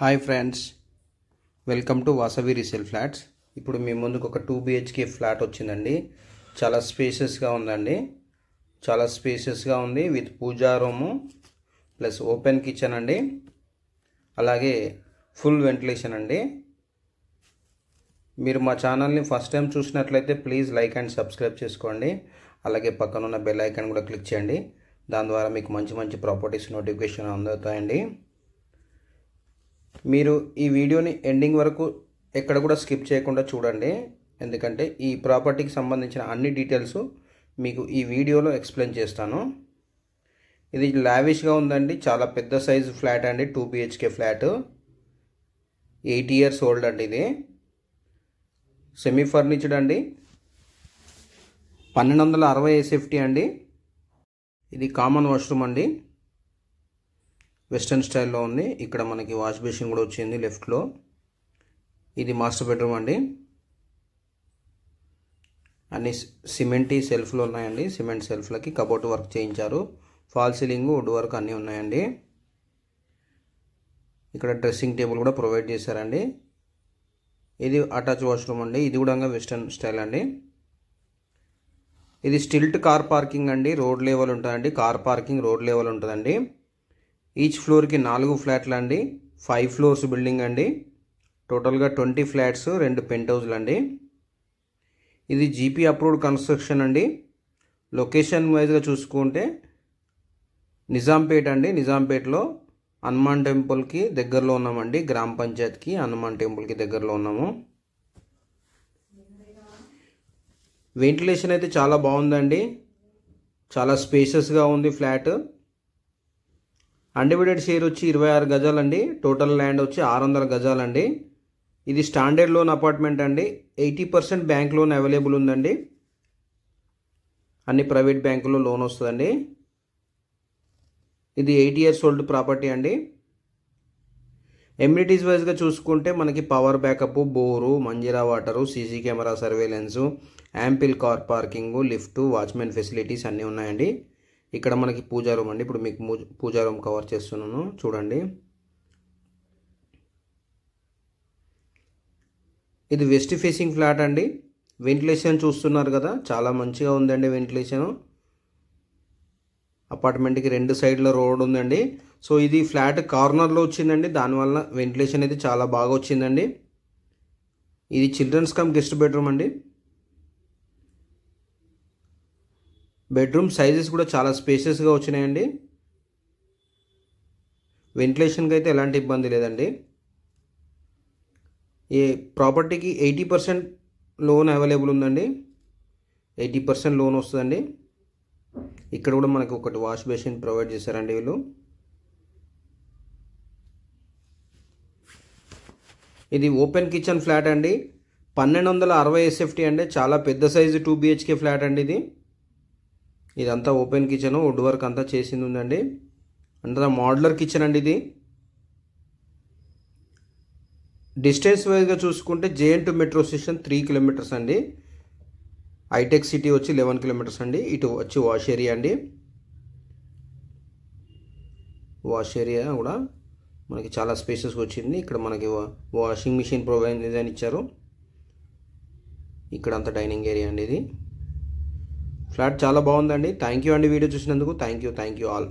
Hi friends, welcome to Vasavi resale flats. ఇప్పుడు మీ ముందుకు ఒక 2 BHK ఫ్లాట్ వచ్చిందండి. చాలా స్పేషియస్గా ఉందండి. చాలా స్పేషియస్గా ఉంది with puja room plus open kitchen అండి. అలాగే ఫుల్ వెంటిలేషన్ అండి. మీరు మా ఛానల్ని ఫస్ట్ టైం చూసినట్లయితే ప్లీజ్ లైక్ అండ్ సబ్స్క్రైబ్ చేసుకోండి. అలాగే పక్కన ఉన్న బెల్ ఐకాన్ కూడా క్లిక్ చేయండి. దాని ద్వారా మీకు మంచి మంచి ప్రాపర్టీస్ నోటిఫికేషన్ అందుతాయండి. మీరు ఈ వీడియోని ఎండింగ్ వరకు ఎక్కడ కూడా స్కిప్ చేయకుండా చూడండి, ఎందుకంటే ఈ ప్రాపర్టీకి సంబంధించిన అన్ని డీటెయిల్స్ మీకు ఈ వీడియోలో ఎక్స్ప్లెయిన్ చేస్తాను. ఇది లావిష్గా ఉందండి. చాలా పెద్ద సైజు ఫ్లాట్ అండి. 2 BHK ఫ్లాట్, 8 years ఓల్డ్ అండి. ఇది సెమీ ఫర్నిచర్డ్ అండి. 1260 SFT అండి. ఇది కామన్ వాష్రూమ్ అండి. వెస్టర్న్ స్టైల్లో ఉంది. ఇక్కడ మనకి వాష్ బేసిన్ కూడా వచ్చింది లెఫ్ట్లో. ఇది మాస్టర్ బెడ్రూమ్ అండి. అన్ని సిమెంటీ సెల్ఫ్లు ఉన్నాయండి. సిమెంట్ సెల్ఫ్లకి కబోర్డ్ వర్క్ చేయించారు. ఫాల్ సీలింగ్, వుడ్ వర్క్ అన్నీ ఉన్నాయండి. ఇక్కడ డ్రెస్సింగ్ టేబుల్ కూడా ప్రొవైడ్ చేశారండి. ఇది అటాచ్ వాష్రూమ్ అండి. ఇది కూడా వెస్టర్న్ స్టైల్ అండి. ఇది స్టిల్ట్ కార్ పార్కింగ్ అండి. రోడ్ లెవెల్ ఉంటుందండి. కార్ పార్కింగ్ రోడ్ లెవెల్ ఉంటుందండి. ఈచ్ ఫ్లోర్కి 4 ఫ్లాట్లు అండి. 5 floors బిల్డింగ్ అండి. టోటల్గా 20 ఫ్లాట్స్, 2 పెంట్ హౌస్లు అండి. ఇది జీపీ అప్రూవ్డ్ కన్స్ట్రక్షన్ అండి. లొకేషన్ వైజ్గా చూసుకుంటే నిజాంపేట్ అండి. నిజాంపేట్లో హనుమాన్ టెంపుల్కి దగ్గరలో ఉన్నామండి. గ్రామ పంచాయత్కి హనుమాన్ టెంపుల్కి దగ్గరలో ఉన్నాము. వెంటిలేషన్ అయితే చాలా బాగుందండి. చాలా స్పేషియస్గా ఉంది ఫ్లాట్. అన్డివైడెడ్ షేర్ వచ్చి 26 గజాలండి. టోటల్ ల్యాండ్ వచ్చి 600 గజాలండి. ఇది స్టాండర్డ్ లోన్ అపార్ట్మెంట్ అండి. 80% బ్యాంక్ లోన్ అవైలబుల్ ఉందండి. అన్ని ప్రైవేట్ బ్యాంకుల్లో లోన్ వస్తుందండి. ఇది 8 years ఓల్డ్ ప్రాపర్టీ అండి. ఎమ్యూనిటీస్ వైజ్గా చూసుకుంటే మనకి power backup, bore, Manjira water, CC camera surveillance, ample car parking, lift, watchman facilities అన్నీ ఉన్నాయండి. ఇక్కడ మనకి పూజా రూమ్ అండి. ఇప్పుడు మీకు పూజా రూమ్ కవర్ చేస్తున్నాను, చూడండి. ఇది వెస్ట్ ఫేసింగ్ ఫ్లాట్ అండి. వెంటిలేషన్ చూస్తున్నారు కదా, చాలా మంచిగా ఉందండి వెంటిలేషన్. అపార్ట్మెంట్కి 2 సైడ్ల రోడ్ ఉందండి. సో ఇది ఫ్లాట్ కార్నర్లో వచ్చిందండి. దానివల్ల వెంటిలేషన్ అయితే చాలా బాగా వచ్చిందండి. ఇది చిల్డ్రన్స్ కమ్ గెస్ట్ బెడ్రూమ్ అండి. బెడ్రూమ్ సైజెస్ కూడా చాలా స్పేషియస్గా వచ్చినాయండి. వెంటిలేషన్కి అయితే ఎలాంటి ఇబ్బంది లేదండి. ఈ ప్రాపర్టీకి 80% లోన్ అవైలబుల్ ఉందండి. 80% లోన్ వస్తుందండి. ఇక్కడ కూడా మనకు ఒకటి వాష్ బేసిన్ ప్రొవైడ్ చేశారండి వీళ్ళు. ఇది ఓపెన్ కిచెన్ ఫ్లాట్ అండి. 1260 SFT అండి. చాలా పెద్ద సైజు 2 BHK ఫ్లాట్ అండి. ఇదంతా ఓపెన్ కిచెన్, వుడ్ వర్క్ అంతా చేసింది ఉందండి. అంతా మోడ్యులర్ కిచెన్ అండి. ఇది డిస్టెన్స్ వైజ్గా చూసుకుంటే JN2 మెట్రో స్టేషన్ 3 kilometers అండి. హైటెక్ సిటీ వచ్చి 11 kilometers అండి. ఇటు వచ్చి వాష్ ఏరియా అండి. వాష్ ఏరియా కూడా మనకి చాలా స్పేసెస్గా వచ్చింది. ఇక్కడ మనకి వాషింగ్ మిషన్ ప్రొవైడ్ డిజైన్ ఇచ్చారు. ఇక్కడ అంతా డైనింగ్ ఏరియా అండి. ఇది ఫ్లాట్ చాలా బాగుందండి. థ్యాంక్ యూ అండి వీడియో చూసినందుకు. Thank you all.